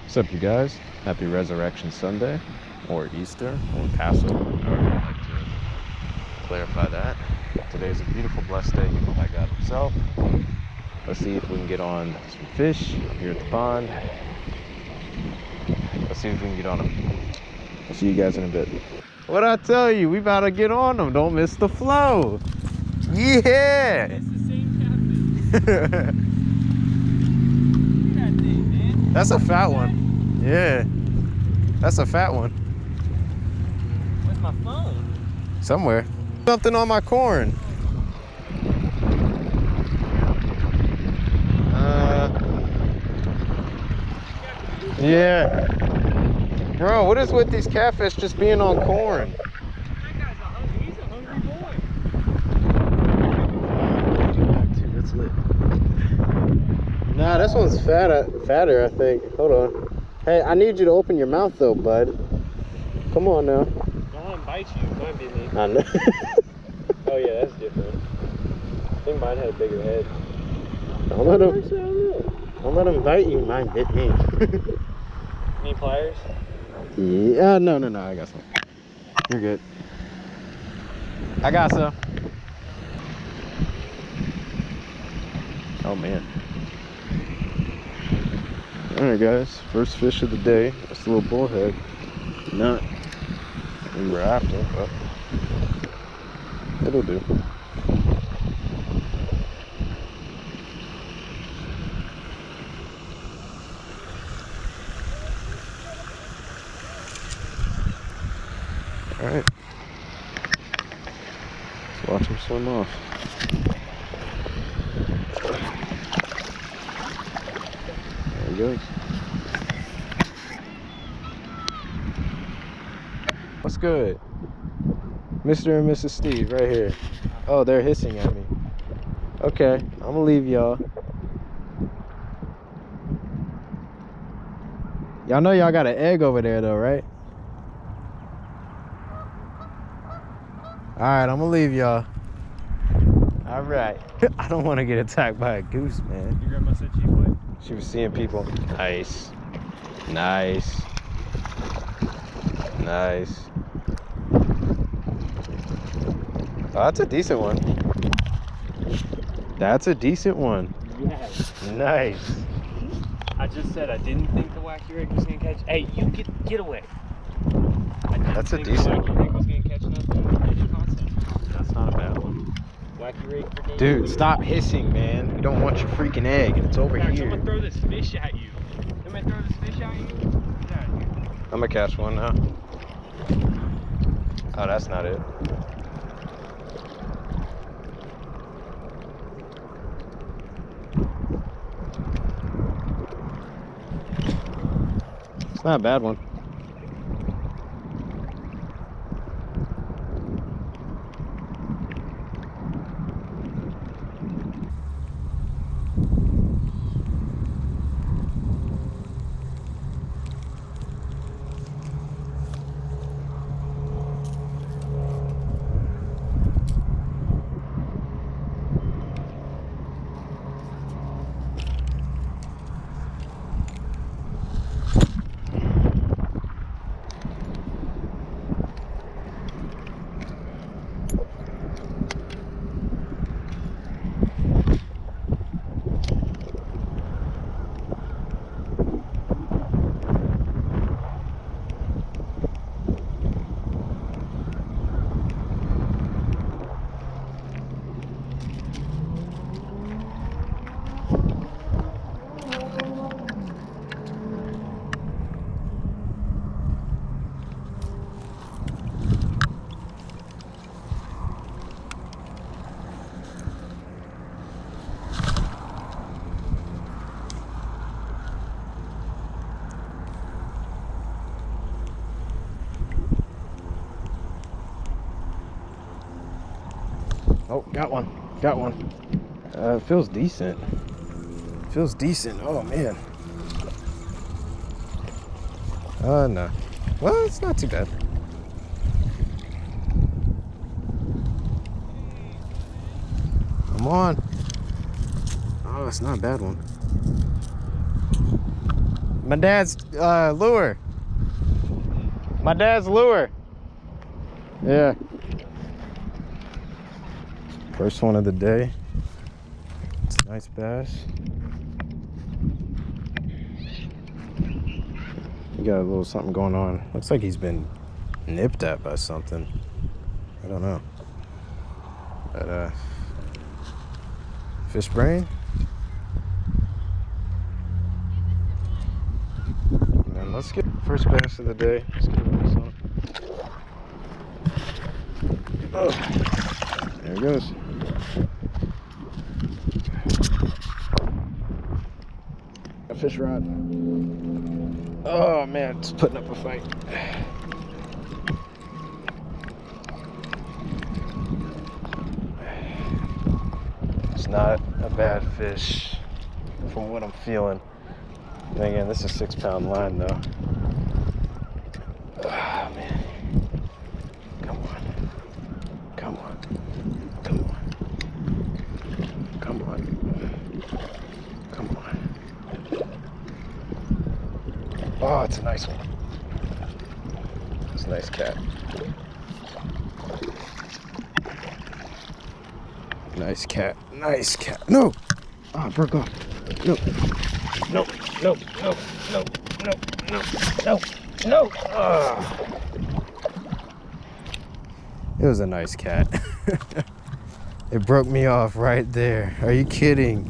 What's up, you guys? Happy Resurrection Sunday, or Easter, or Passover, however you'd like to clarify that. Today's a beautiful, blessed day given by God Himself. Let's see if we can get on some fish here at the pond. Let's see if we can get on them. I'll see you guys in a bit. What'd I tell you? We about to get on them. Don't miss the flow. Yeah! It's the same catfish. Look at that thing, man. That's a fat one. Yeah. That's a fat one. Where's my phone? Somewhere. Something on my corn. Yeah. Bro, what is with these catfish just being on corn? That guy's he's a hungry boy. Dude, that's lit. Nah, this one's fatter, I think. Hold on. Hey, I need you to open your mouth though, bud. Come on now. Don't let him bite you. It might be me. I know. Oh yeah, that's different. I think mine had a bigger head. Don't let him bite you. Mine bit me. Need pliers? Yeah, no, I got some. You're good. I got some. Oh man. Alright guys, first fish of the day. That's a little bullhead. Not what we were after, but it'll do. Alright. Let's watch him swim off. There he goes. What's good? Mr. and Mrs. Steve right here. Oh, they're hissing at me. Okay, I'm gonna leave y'all. Y'all know y'all got an egg over there though, right? Alright, I'm gonna leave y'all. Alright. I don't want to get attacked by a goose, man. Your grandma said she would. She was seeing people. Nice. Nice. Nice. Oh, that's a decent one. That's a decent one. Yes. Nice. I just said I didn't think the wacky rig was gonna catch. Hey, you get away. That's a decent one. The wacky rig was gonna catch nothing. That's not a bad one. Wacky rig for Dude, stop hissing, man. We don't want your freaking egg. It's over here. Someone throw this fish at you. Somebody throw this fish at you. Get out of here. I'm gonna catch one now. Oh, that's not it. It's not a bad one. Oh, got one. Got one. It feels decent. Feels decent. Oh, man. No. Well, it's not too bad. Come on. Oh, it's not a bad one. My dad's lure. My dad's lure. Yeah. First one of the day. It's a nice bass. He got a little something going on. Looks like he's been nipped at by something. I don't know. But fish brain. And let's get first bass of the day. Let's get a little something. Oh, there it goes. A fish rod. Oh man, it's putting up a fight. It's not a bad fish from what I'm feeling. And again, this is a 6-pound line though. Oh man. Come on. Come on. Come on. Come on. Come on. Oh, it's a nice one. It's a nice cat. Nice cat. Nice cat. No! Oh, it broke off. No. No. No. No. No. No. No. No. No. Oh. It was a nice cat. It broke me off right there. Are you kidding?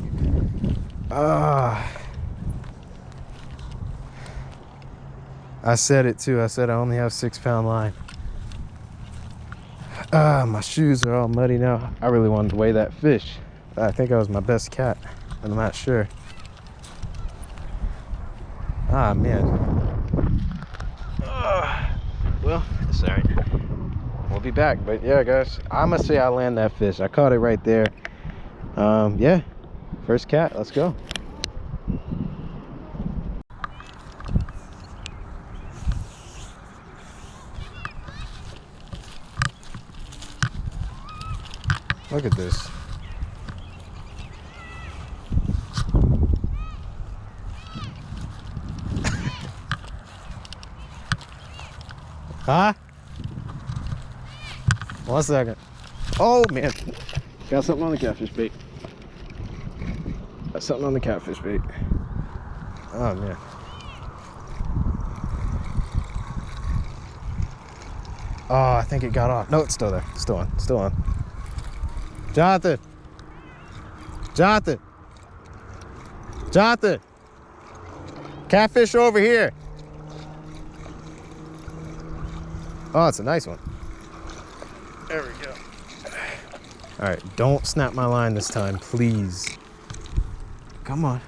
Ah. I said it too. I said I only have 6-pound line. My shoes are all muddy now. I really wanted to weigh that fish. I think I was my best cat. I'm not sure. Ah, man. Well, it's all right. We'll be back. But yeah, guys, I'm gonna say I land that fish. I caught it right there. Yeah, first cat. Let's go. Look at this. Huh? 1 second. Oh man, got something on the catfish bait. Got something on the catfish bait. Oh man. Oh, I think it got off. No, it's still there. Still on. Still on. Jonathan. Jonathan. Jonathan. Catfish over here. Oh, it's a nice one. There we go. All right, don't snap my line this time, please. Come on.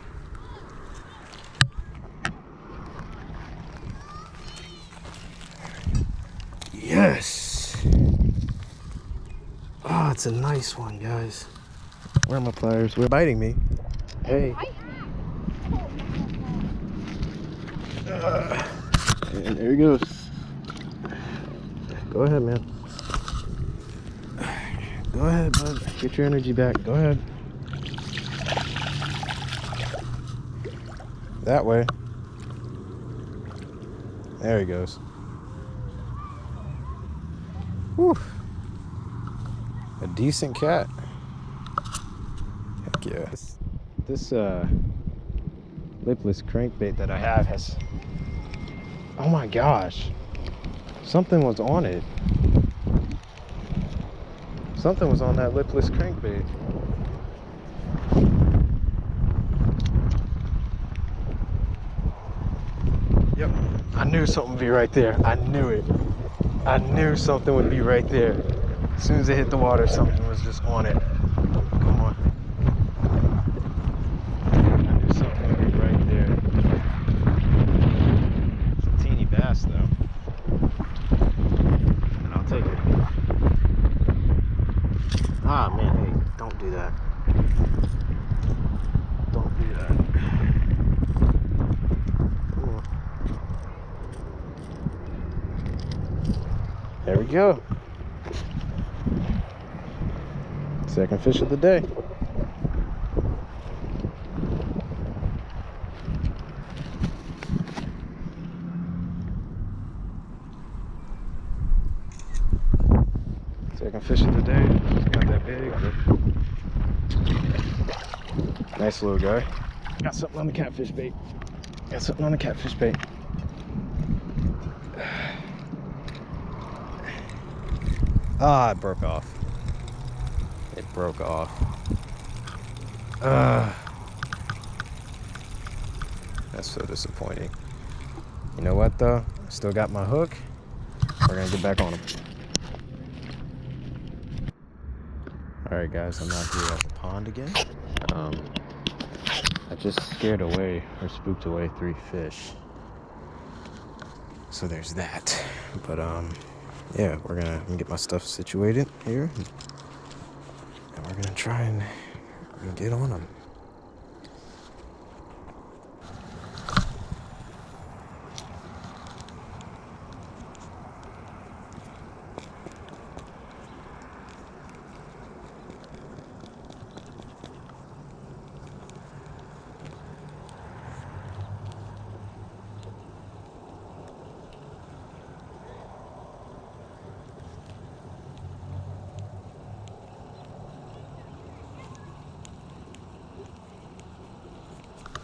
Yes. Oh, it's a nice one, guys. Where are my pliers? They're biting me. Hey. And there he goes. Go ahead, man. Go ahead, bud. Get your energy back. Go ahead. That way. There he goes. Whew. A decent cat. Heck yeah. This lipless crankbait that I have has... Oh my gosh. Something was on it. Something was on that lipless crankbait. Yep. I knew something would be right there. I knew it. I knew something would be right there. As soon as it hit the water, something was just on it. Come on. I knew something would be right there. It's a teeny bass though. And I'll take it. Ah man, hey, don't do that. Don't do that. Come on. There we go. Second fish of the day. Second fish of the day. It's not that big, but nice little guy. Got something on the catfish bait. Got something on the catfish bait. Ah, it broke off. It broke off. That's so disappointing. You know what though? Still got my hook. We're gonna get back on him. Alright guys, I'm out here at the pond again. I just scared away or spooked away 3 fish. So there's that. But yeah, we're gonna get my stuff situated here. And we're gonna try and get on them.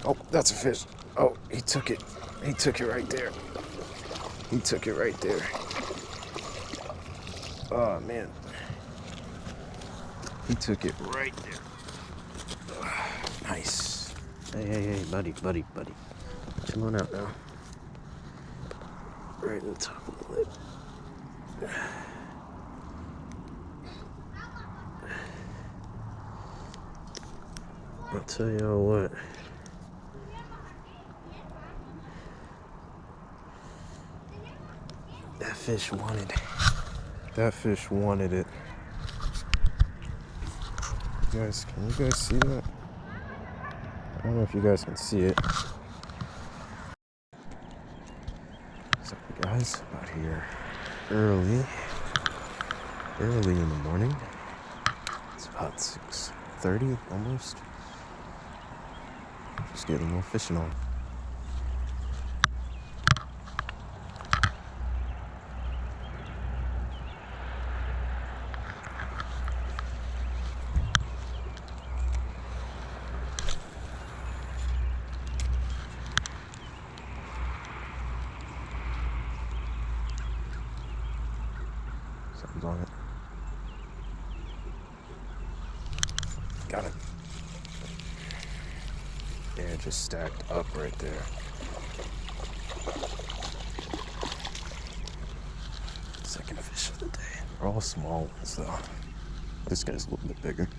Oh, that's a fish. Oh, he took it. He took it right there. He took it right there. Oh, man. He took it right there. Nice. Hey, buddy. Come on out now. Right in the top of the lip. I'll tell y'all what. That fish wanted it. Can you guys see that? I don't know if you guys can see it. So guys, out here early in the morning. It's about 6:30 almost. Just getting a little fishing on. Something's on it. Got it. Yeah, it just stacked up right there. Second fish of the day. They're all small ones though. This guy's a little bit bigger.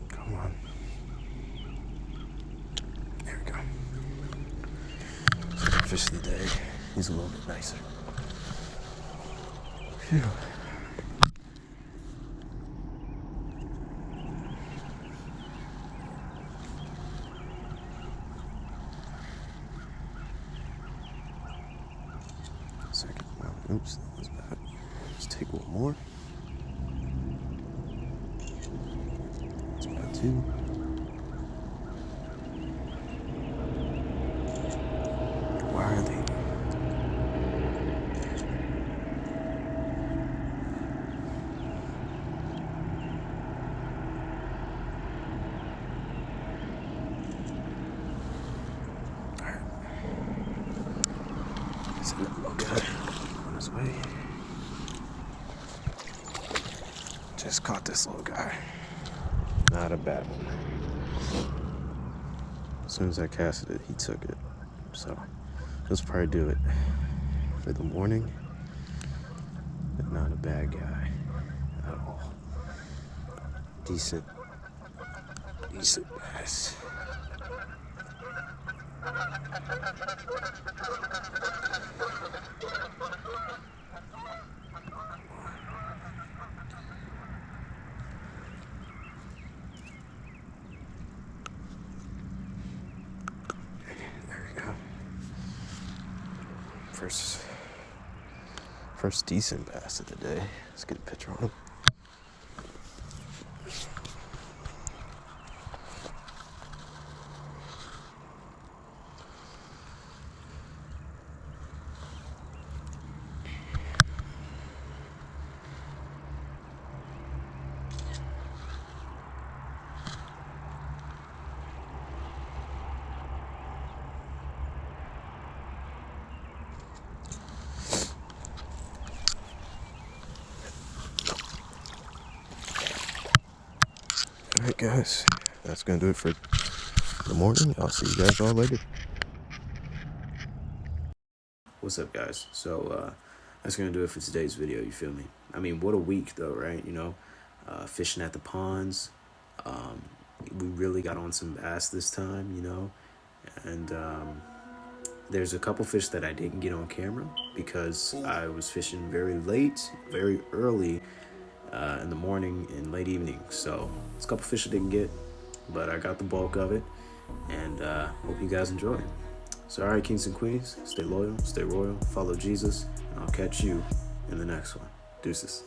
Come on. There we go. Second fish of the day. He's a little bit nicer. Phew. Second one. Oops, that was bad. Let's take one more. That's bad too. Why are they? Send that little guy on his way. Just caught this little guy. Not a bad one. As soon as I casted it, he took it. So he'll probably do it for the morning. But not a bad guy at all. Decent bass. There we go. First decent bass of the day. Let's get a picture on him. right, guys, that's gonna do it for the morning. I'll see you guys all later. What's up, guys? So that's gonna do it for today's video. You feel me? I mean, what a week though, right? You know, fishing at the ponds. um we really got on some bass this time, you know. And there's a couple fish that I didn't get on camera because I was fishing very late, very early in the morning and late evening. So it's a couple fish I didn't get, but I got the bulk of it. And hope you guys enjoy. So all right, kings and queens, stay loyal, stay royal, follow Jesus, and I'll catch you in the next one. Deuces.